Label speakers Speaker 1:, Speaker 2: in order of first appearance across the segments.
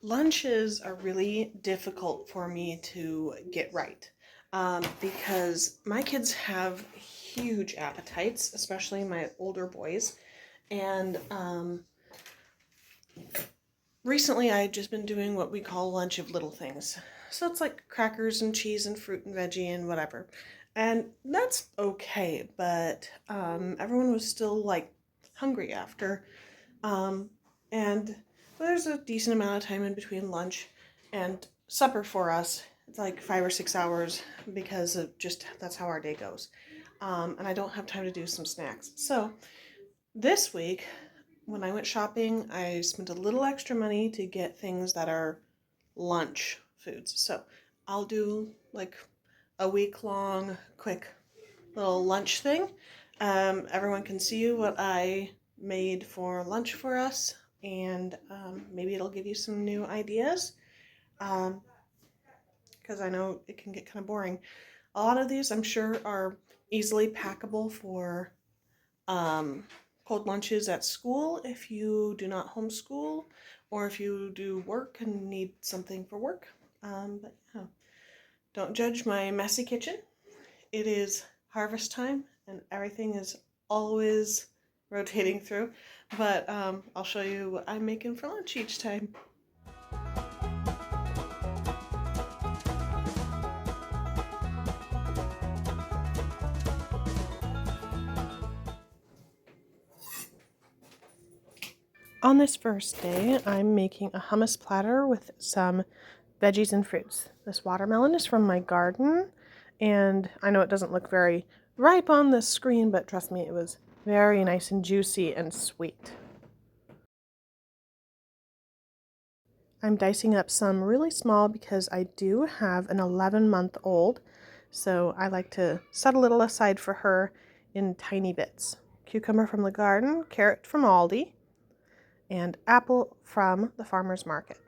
Speaker 1: Lunches are really difficult for me to get right because my kids have huge appetites, especially my older boys. And recently I've just been doing what we call lunch of little things. So it's like crackers and cheese and fruit and veggie and whatever. And that's okay, but everyone was still like hungry after. Um, and there's a decent amount of time in between lunch and supper for us. It's like 5 or 6 hours because of just that's how our day goes. And I don't have time to do some snacks. So this week, when I went shopping, I spent a little extra money to get things that are lunch foods. So I'll do like a week long, quick little lunch thing. Everyone can see what I made for lunch for us, and maybe it'll give you some new ideas because I know it can get kind of boring. A lot of these, I'm sure, are easily packable for um, cold lunches at school if you do not homeschool or if you do work and need something for work. But yeah, don't judge my messy kitchen. It is harvest time and everything is always rotating through, but I'll show you what I'm making for lunch each time. On this first day, I'm making a hummus platter with some veggies and fruits. This watermelon is from my garden, and I know it doesn't look very ripe on the screen, but trust me, it was very nice and juicy and sweet. I'm dicing up some really small because I do have an 11-month-old, so I like to set a little aside for her in tiny bits. Cucumber from the garden, carrot from Aldi, and apple from the farmer's market.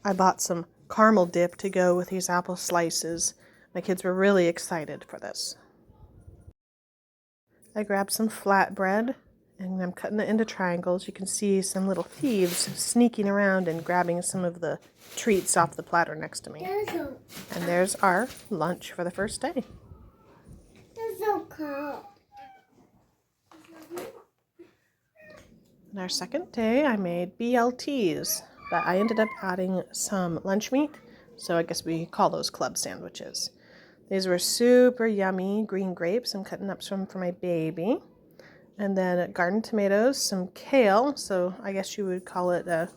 Speaker 1: I bought some caramel dip to go with these apple slices. My kids were really excited for this. I grabbed some flatbread and I'm cutting it into triangles. You can see some little thieves sneaking around and grabbing some of the treats off the platter next to me. And there's our lunch for the first day.
Speaker 2: That's so cold.
Speaker 1: On our second day, I made BLTs, but I ended up adding some lunch meat, so I guess we call those club sandwiches. These were super yummy green grapes. I'm cutting up some for my baby. And then garden tomatoes, some kale, so I guess you would call it a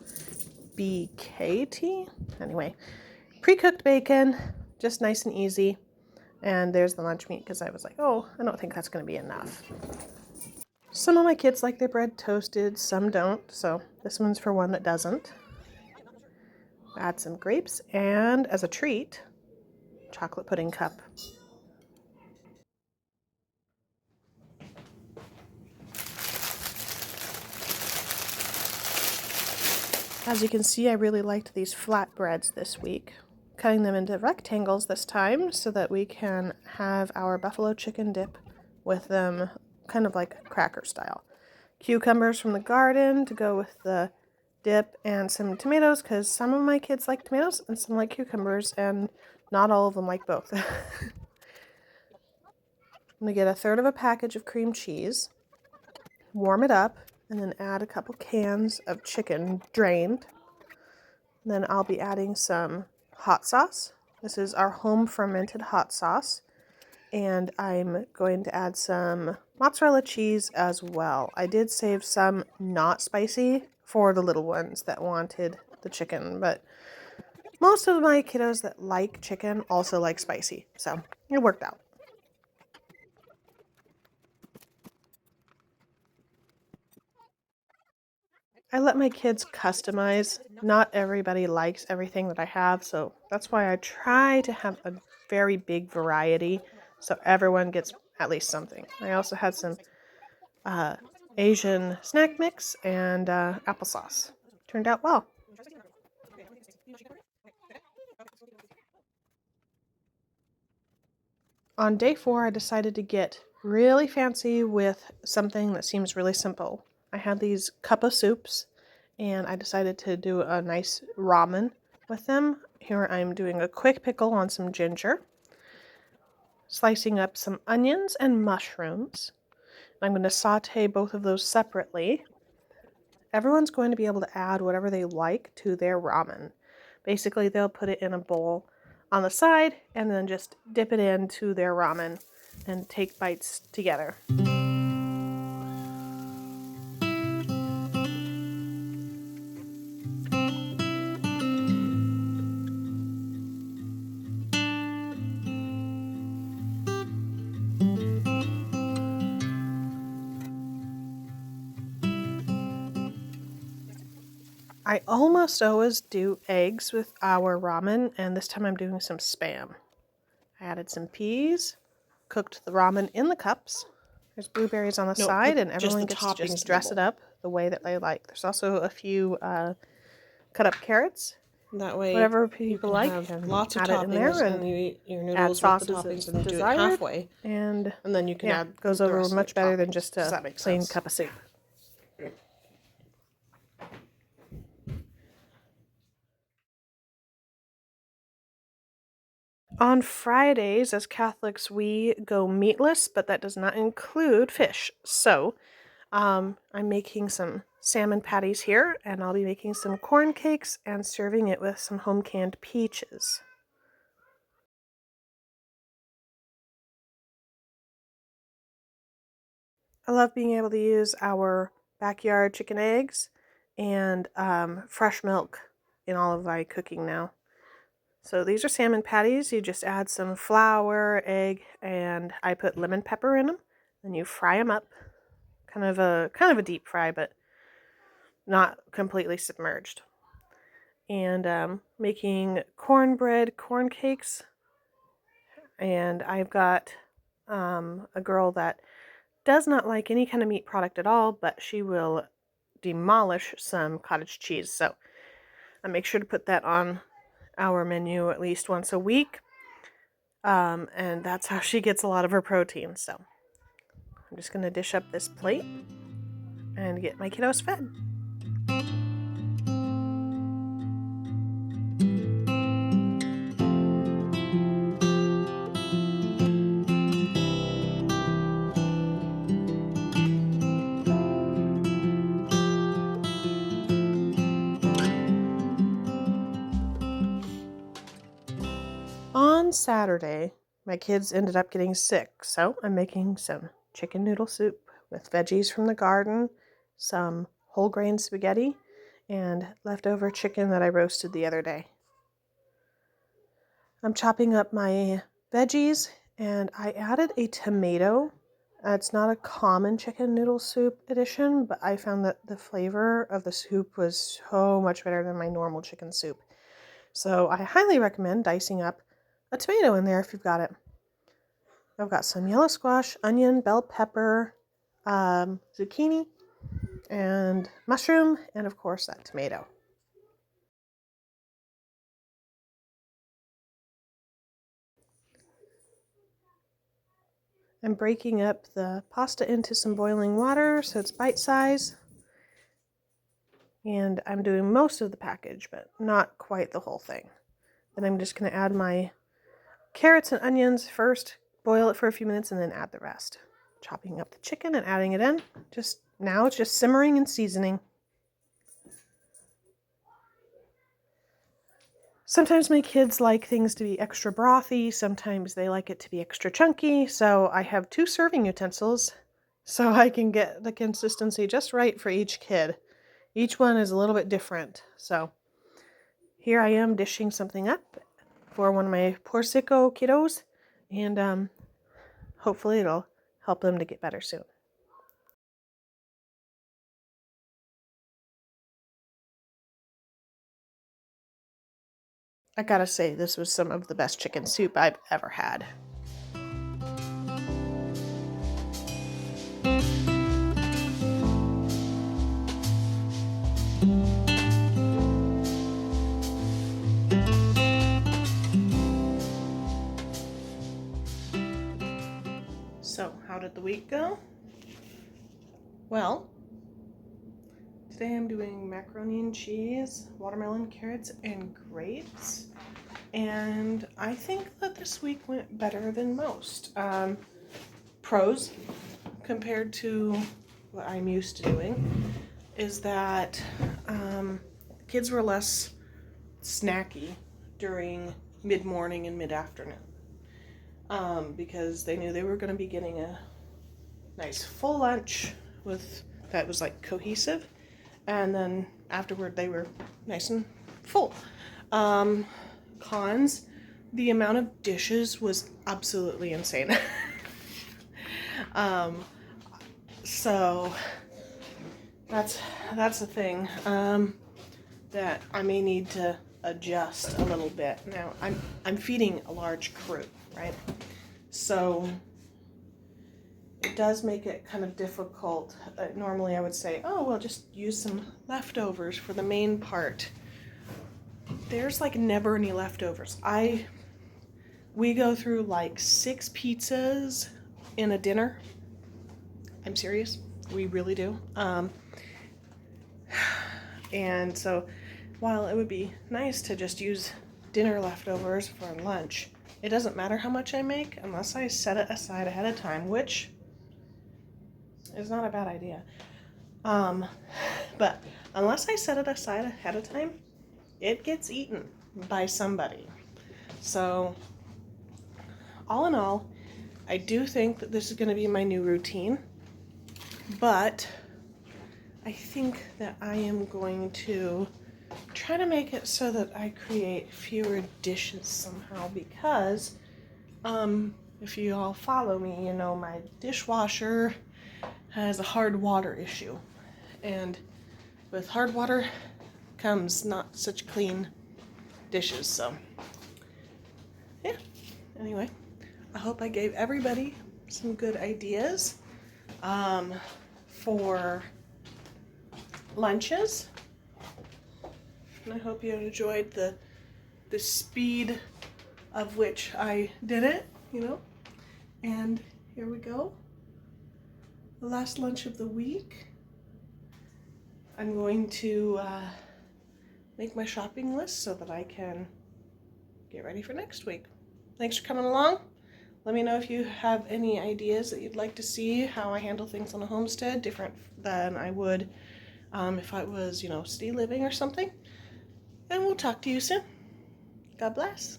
Speaker 1: BKT. Anyway, pre-cooked bacon, just nice and easy. And there's the lunch meat because I was like, oh, I don't think that's going to be enough. Some of my kids like their bread toasted, some don't, so this one's for one that doesn't. Add some grapes, and as a treat, chocolate pudding cup. As you can see, I really liked these flatbreads this week. Cutting them into rectangles this time so that we can have our buffalo chicken dip with them kind of like cracker style. Cucumbers from the garden to go with the dip, and some tomatoes because some of my kids like tomatoes and some like cucumbers, and not all of them like both. I'm going to get a third of a package of cream cheese, warm it up, and then add a couple cans of chicken drained. Then I'll be adding some hot sauce. This is our home fermented hot sauce. And I'm going to add some mozzarella cheese as well. I did save some not spicy for the little ones that wanted the chicken, but most of my kiddos that like chicken also like spicy, so it worked out. I let my kids customize. Not everybody likes everything that I have, so that's why I try to have a very big variety so everyone gets at least something. I also had some Asian snack mix and applesauce. Turned out well. On day 4, I decided to get really fancy with something that seems really simple. I had these cup of soups, and I decided to do a nice ramen with them. Here I'm doing a quick pickle on some ginger, slicing up some onions and mushrooms. I'm going to saute both of those separately. Everyone's going to be able to add whatever they like to their ramen. Basically, they'll put it in a bowl on the side and then just dip it into their ramen and take bites together. I almost always do eggs with our ramen, and this time I'm doing some Spam. I added some peas, cooked the ramen in the cups. There's blueberries on the side, and everyone gets to just dress it up the way that they like. There's also a few cut up carrots.
Speaker 3: That way,
Speaker 1: whatever people like,
Speaker 3: have lots of
Speaker 1: add it in there,
Speaker 3: toppings, and you eat your noodles with the toppings and do it halfway.
Speaker 1: And
Speaker 3: then you can add
Speaker 1: goes
Speaker 3: the
Speaker 1: over
Speaker 3: rest of
Speaker 1: much
Speaker 3: the
Speaker 1: better than
Speaker 3: toppings.
Speaker 1: just
Speaker 3: Does
Speaker 1: a
Speaker 3: that make
Speaker 1: plain
Speaker 3: sense?
Speaker 1: cup of soup. On Fridays, as Catholics, we go meatless, but that does not include fish. So I'm making some salmon patties here, and I'll be making some corn cakes and serving it with some home canned peaches. I love being able to use our backyard chicken eggs and fresh milk in all of my cooking now. So these are salmon patties. You just add some flour, egg, and I put lemon pepper in them. Then you fry them up, kind of a deep fry, but not completely submerged. And making cornbread corn cakes. And I've got a girl that does not like any kind of meat product at all, but she will demolish some cottage cheese. So I make sure to put that on our menu at least once a week. And that's how she gets a lot of her protein. So I'm just going to dish up this plate and get my kiddos fed. On Saturday, my kids ended up getting sick, so I'm making some chicken noodle soup with veggies from the garden, some whole grain spaghetti, and leftover chicken that I roasted the other day. I'm chopping up my veggies, and I added a tomato. It's not a common chicken noodle soup addition, but I found that the flavor of the soup was so much better than my normal chicken soup. So I highly recommend dicing up a tomato in there if you've got it. I've got some yellow squash, onion, bell pepper, zucchini, and mushroom, and of course that tomato. I'm breaking up the pasta into some boiling water so it's bite size. And I'm doing most of the package, but not quite the whole thing. Then I'm just going to add my carrots and onions first, boil it for a few minutes, and then add the rest. Chopping up the chicken and adding it in. Now it's just simmering and seasoning. Sometimes my kids like things to be extra brothy, sometimes they like it to be extra chunky, so I have 2 serving utensils so I can get the consistency just right for each kid. Each one is a little bit different, so here I am dishing something up for one of my Porsico kiddos, and hopefully it'll help them to get better soon. I gotta say, this was some of the best chicken soup I've ever had. So, how did the week go? Well, today I'm doing macaroni and cheese, watermelon, carrots, and grapes. And I think that this week went better than most. Pros, compared to what I'm used to doing, is that kids were less snacky during mid-morning and mid-afternoon. Because they knew they were going to be getting a nice full lunch that was like cohesive, and then afterward they were nice and full. Cons, the amount of dishes was absolutely insane. So that's the thing that I may need to adjust a little bit. Now I'm feeding a large crew, right? So it does make it kind of difficult. Normally I would say, oh, well, just use some leftovers for the main part. There's like never any leftovers. We go through like 6 pizzas in a dinner. I'm serious. We really do. And so while it would be nice to just use dinner leftovers for lunch, it doesn't matter how much I make unless I set it aside ahead of time, which is not a bad idea. But unless I set it aside ahead of time, it gets eaten by somebody. So all in all, I do think that this is going to be my new routine, but I think that I am going to try to make it so that I create fewer dishes somehow, because if you all follow me, you know my dishwasher has a hard water issue, and with hard water comes not such clean dishes. So yeah, anyway, I hope I gave everybody some good ideas for lunches, and I hope you enjoyed the speed of which I did it, and here we go, the last lunch of the week. I'm going to make my shopping list so that I can get ready for next week. Thanks for coming along. Let me know if you have any ideas that you'd like to see how I handle things on a homestead, different than I would if I was, city living or something. And we'll talk to you soon. God bless.